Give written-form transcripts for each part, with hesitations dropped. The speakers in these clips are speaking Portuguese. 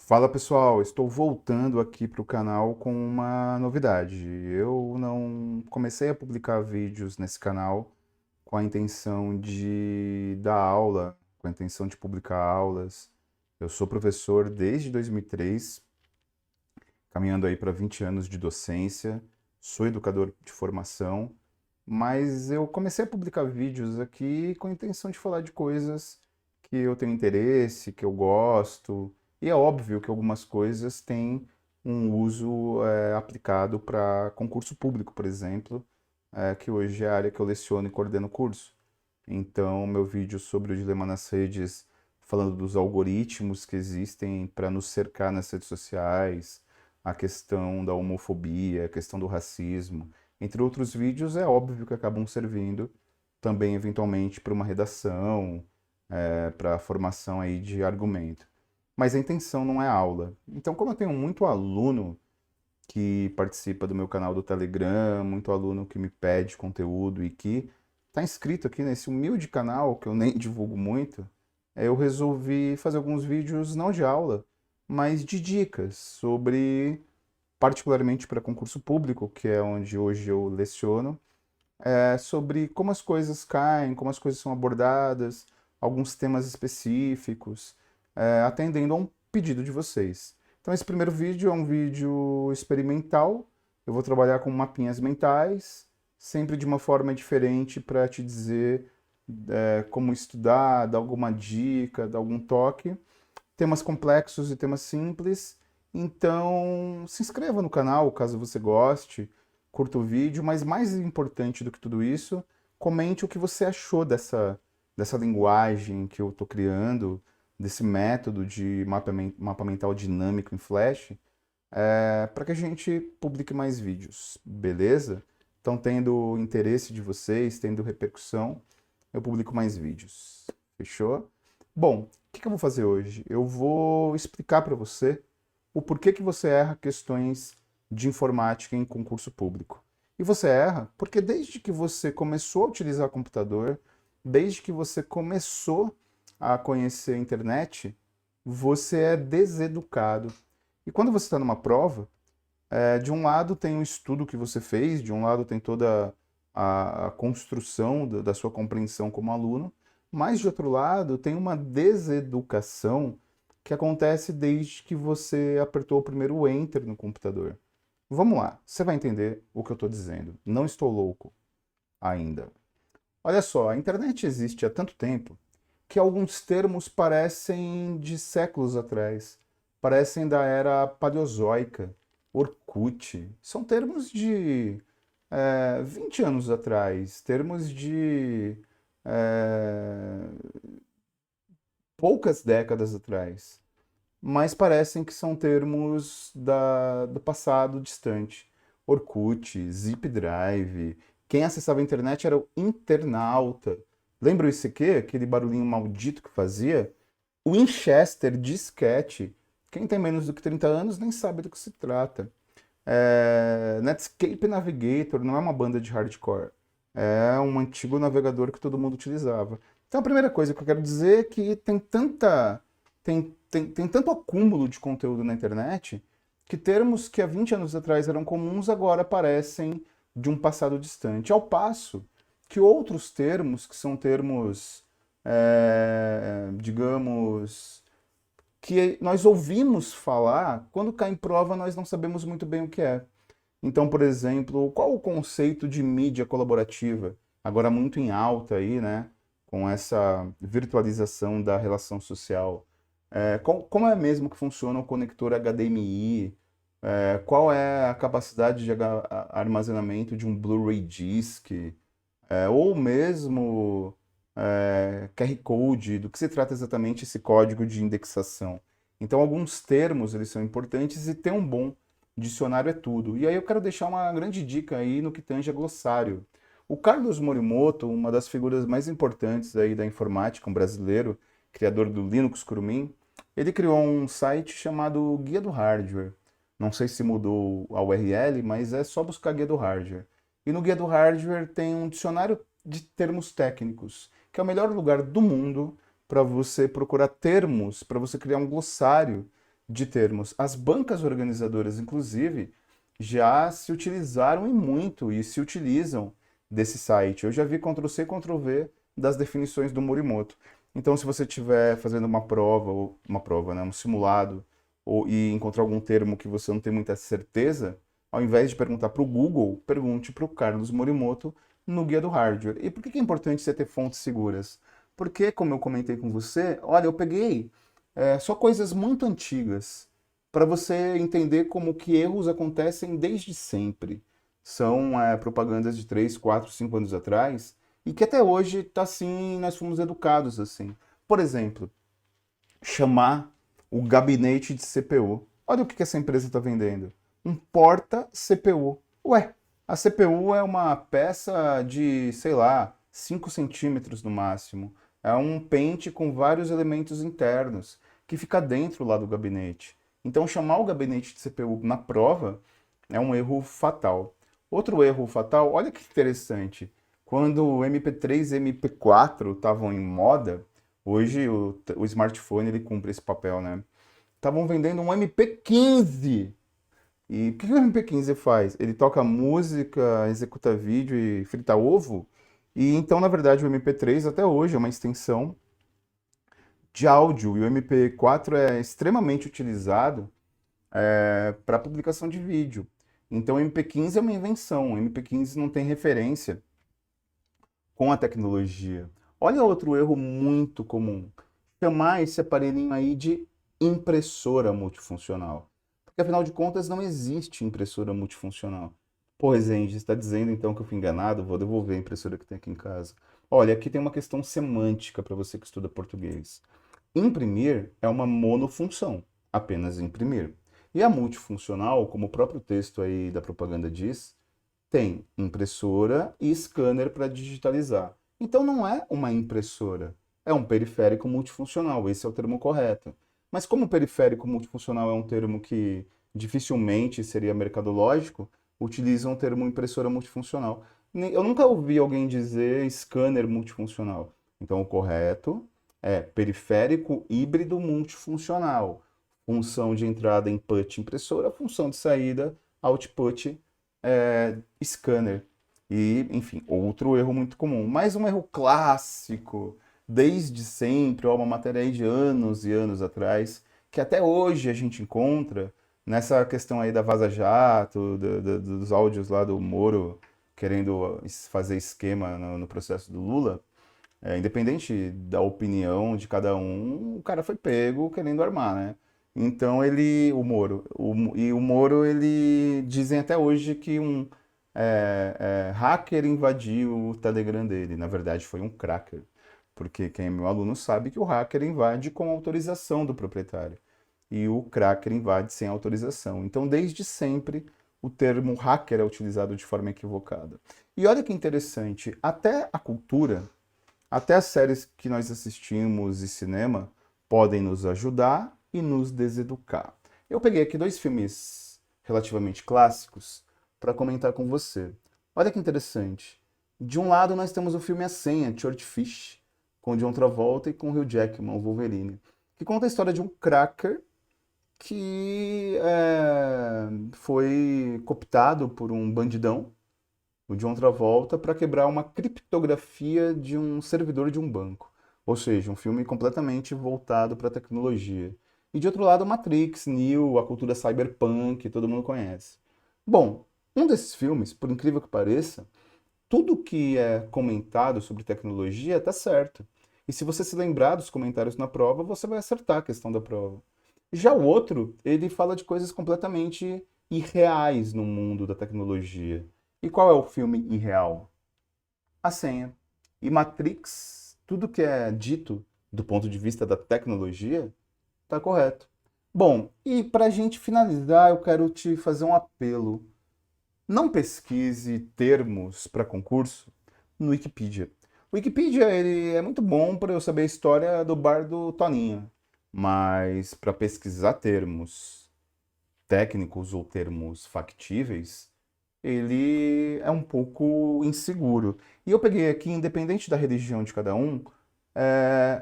Fala pessoal, estou voltando aqui para o canal com uma novidade. Eu não comecei a publicar vídeos nesse canal com a intenção de dar aula, com a intenção de publicar aulas. Eu sou professor desde 2003, caminhando aí para 20 anos de docência, sou educador de formação, mas eu comecei a publicar vídeos aqui com a intenção de falar de coisas que eu tenho interesse, que eu gosto, e é óbvio que algumas coisas têm um uso aplicado para concurso público, por exemplo, que hoje é a área que eu leciono e coordeno o curso. Então, meu vídeo sobre o dilema nas redes, falando dos algoritmos que existem para nos cercar nas redes sociais, a questão da homofobia, a questão do racismo, entre outros vídeos, é óbvio que acabam servindo também, eventualmente, para uma redação, para a formação aí de argumento. Mas a intenção não é aula. Então, como eu tenho muito aluno que participa do meu canal do Telegram, muito aluno que me pede conteúdo e que está inscrito aqui nesse humilde canal, que eu nem divulgo muito, eu resolvi fazer alguns vídeos não de aula, mas de dicas sobre, particularmente para concurso público, que é onde hoje eu leciono, sobre como as coisas caem, como as coisas são abordadas, alguns temas específicos, atendendo a um pedido de vocês. Então, esse primeiro vídeo é um vídeo experimental. Eu vou trabalhar com mapinhas mentais, sempre de uma forma diferente para te dizer como estudar, dar alguma dica, dar algum toque. Temas complexos e temas simples. Então, se inscreva no canal caso você goste, curta o vídeo, mas mais importante do que tudo isso, comente o que você achou dessa linguagem que eu estou criando, desse método de mapa mental dinâmico em Flash, para que a gente publique mais vídeos, beleza? Então, tendo interesse de vocês, tendo repercussão, eu publico mais vídeos. Fechou? Bom, o que eu vou fazer hoje? Eu vou explicar para você o porquê que você erra questões de informática em concurso público. E você erra porque desde que você começou a utilizar computador, desde que você começou a conhecer a internet, você é deseducado. E quando você está numa prova, de um lado tem o estudo que você fez, de um lado tem toda a construção da sua compreensão como aluno, mas de outro lado tem uma deseducação que acontece desde que você apertou o primeiro Enter no computador. Vamos lá, você vai entender o que eu estou dizendo. Não estou louco ainda. Olha só, a internet existe há tanto tempo que alguns termos parecem de séculos atrás, parecem da era paleozoica, Orkut. São termos de 20 anos atrás, termos de é, poucas décadas atrás, mas parecem que são termos do passado distante. Orkut, Zip Drive, quem acessava a internet era o internauta. Lembra o ICQ, aquele barulhinho maldito que fazia? O Winchester disquete. Quem tem menos do que 30 anos nem sabe do que se trata. Netscape Navigator não é uma banda de hardcore. É um antigo navegador que todo mundo utilizava. Então a primeira coisa que eu quero dizer é que tem tanto acúmulo de conteúdo na internet que termos que há 20 anos atrás eram comuns agora parecem de um passado distante. Ao passo que outros termos, que são termos, digamos, que nós ouvimos falar, quando cai em prova nós não sabemos muito bem o que é. Então, por exemplo, qual o conceito de mídia colaborativa? Agora muito em alta aí, né? Com essa virtualização da relação social. Como é mesmo que funciona o conector HDMI? Qual é a capacidade de armazenamento de um Blu-ray disc? Ou mesmo QR Code, do que se trata exatamente esse código de indexação. Então, alguns termos eles são importantes e ter um bom dicionário é tudo. E aí eu quero deixar uma grande dica aí no que tange a glossário. O Carlos Morimoto, uma das figuras mais importantes aí da informática, um brasileiro, criador do Linux Curumin, ele criou um site chamado Guia do Hardware. Não sei se mudou a URL, mas é só buscar Guia do Hardware. E no Guia do Hardware tem um dicionário de termos técnicos, que é o melhor lugar do mundo para você procurar termos, para você criar um glossário de termos. As bancas organizadoras, inclusive, já se utilizaram e muito e se utilizam desse site. Eu já vi Ctrl+C, Ctrl+V das definições do Morimoto. Então, se você estiver fazendo uma prova, ou uma prova, né, um simulado, e encontrar algum termo que você não tem muita certeza, ao invés de perguntar para o Google, pergunte para o Carlos Morimoto no Guia do Hardware. E por que é importante você ter fontes seguras? Porque, como eu comentei com você, olha, eu peguei só coisas muito antigas para você entender como que erros acontecem desde sempre. São propagandas de 3, 4, 5 anos atrás e que até hoje tá assim, nós fomos educados assim. Por exemplo, chamar o gabinete de CPU. Olha o que essa empresa está vendendo. Um porta-CPU. Ué, a CPU é uma peça de, sei lá, 5 centímetros no máximo. É um pente com vários elementos internos que fica dentro lá do gabinete. Então, chamar o gabinete de CPU na prova é um erro fatal. Outro erro fatal, olha que interessante. Quando o MP3 e MP4 estavam em moda, hoje o smartphone ele cumpre esse papel, né? Estavam vendendo um MP15. E o que o MP15 faz? Ele toca música, executa vídeo e frita ovo. E então, na verdade, o MP3 até hoje é uma extensão de áudio. E o MP4 é extremamente utilizado para publicação de vídeo. Então, o MP15 é uma invenção. O MP15 não tem referência com a tecnologia. Olha outro erro muito comum. Chamar esse aparelhinho aí de impressora multifuncional. Porque afinal de contas não existe impressora multifuncional. Pô, Rezende, está dizendo então que eu fui enganado? Vou devolver a impressora que tem aqui em casa. Olha, aqui tem uma questão semântica para você que estuda português. Imprimir é uma monofunção, apenas imprimir. E a multifuncional, como o próprio texto aí da propaganda diz, tem impressora e scanner para digitalizar. Então não é uma impressora, é um periférico multifuncional, esse é o termo correto. Mas como periférico multifuncional é um termo que dificilmente seria mercadológico, utilizam o termo impressora multifuncional. Eu nunca ouvi alguém dizer scanner multifuncional. Então o correto é periférico híbrido multifuncional. Função de entrada input impressora, função de saída output scanner. E, enfim, outro erro muito comum. Mais um erro clássico, desde sempre, ó, uma matéria aí de anos e anos atrás, que até hoje a gente encontra nessa questão aí da Vaza Jato, dos áudios lá do Moro querendo fazer esquema no processo do Lula. Independente da opinião de cada um, o cara foi pego querendo armar, né? Então ele, o Moro, e o Moro, ele dizem até hoje que um hacker invadiu o Telegram dele. Na verdade, foi um cracker, porque quem é meu aluno sabe que o hacker invade com autorização do proprietário e o cracker invade sem autorização. Então, desde sempre, o termo hacker é utilizado de forma equivocada. E olha que interessante, até a cultura, até as séries que nós assistimos e cinema podem nos ajudar e nos deseducar. Eu peguei aqui dois filmes relativamente clássicos para comentar com você. Olha que interessante. De um lado nós temos o filme A Senha, de Short Fish, com John Travolta e com Hugh Jackman, o Wolverine, que conta a história de um cracker que foi cooptado por um bandidão, o John Travolta, para quebrar uma criptografia de um servidor de um banco. Ou seja, um filme completamente voltado para a tecnologia. E de outro lado, Matrix, Neo, a cultura cyberpunk, que todo mundo conhece. Bom, um desses filmes, por incrível que pareça, tudo que é comentado sobre tecnologia está certo. E se você se lembrar dos comentários na prova, você vai acertar a questão da prova. Já o outro, ele fala de coisas completamente irreais no mundo da tecnologia. E qual é o filme irreal? A Senha. E Matrix, tudo que é dito do ponto de vista da tecnologia, está correto. Bom, e para a gente finalizar, eu quero te fazer um apelo. Não pesquise termos para concurso no Wikipedia. O Wikipedia ele é muito bom para eu saber a história do bar do Toninho, mas para pesquisar termos técnicos ou termos factíveis, ele é um pouco inseguro. E eu peguei aqui, independente da religião de cada um,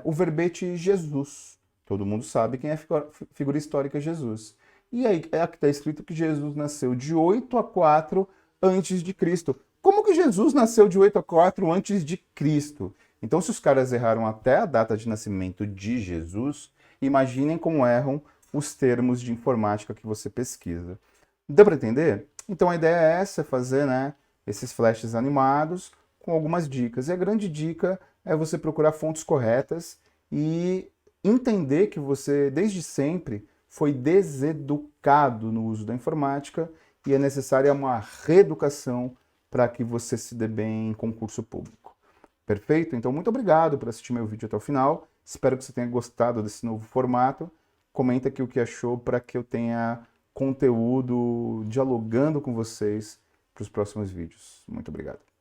o verbete Jesus. Todo mundo sabe quem é a figura histórica Jesus. E aí é aqui está escrito que Jesus nasceu de 8 a 4 antes de Cristo. Como que Jesus nasceu de 8 a 4 antes de Cristo? Então, se os caras erraram até a data de nascimento de Jesus, imaginem como erram os termos de informática que você pesquisa. Deu para entender? Então a ideia é essa, fazer, né, esses flashes animados com algumas dicas. E a grande dica é você procurar fontes corretas e entender que você, desde sempre, foi deseducado no uso da informática e é necessária uma reeducação para que você se dê bem em concurso público. Perfeito? Então, muito obrigado por assistir meu vídeo até o final. Espero que você tenha gostado desse novo formato. Comenta aqui o que achou para que eu tenha conteúdo dialogando com vocês para os próximos vídeos. Muito obrigado.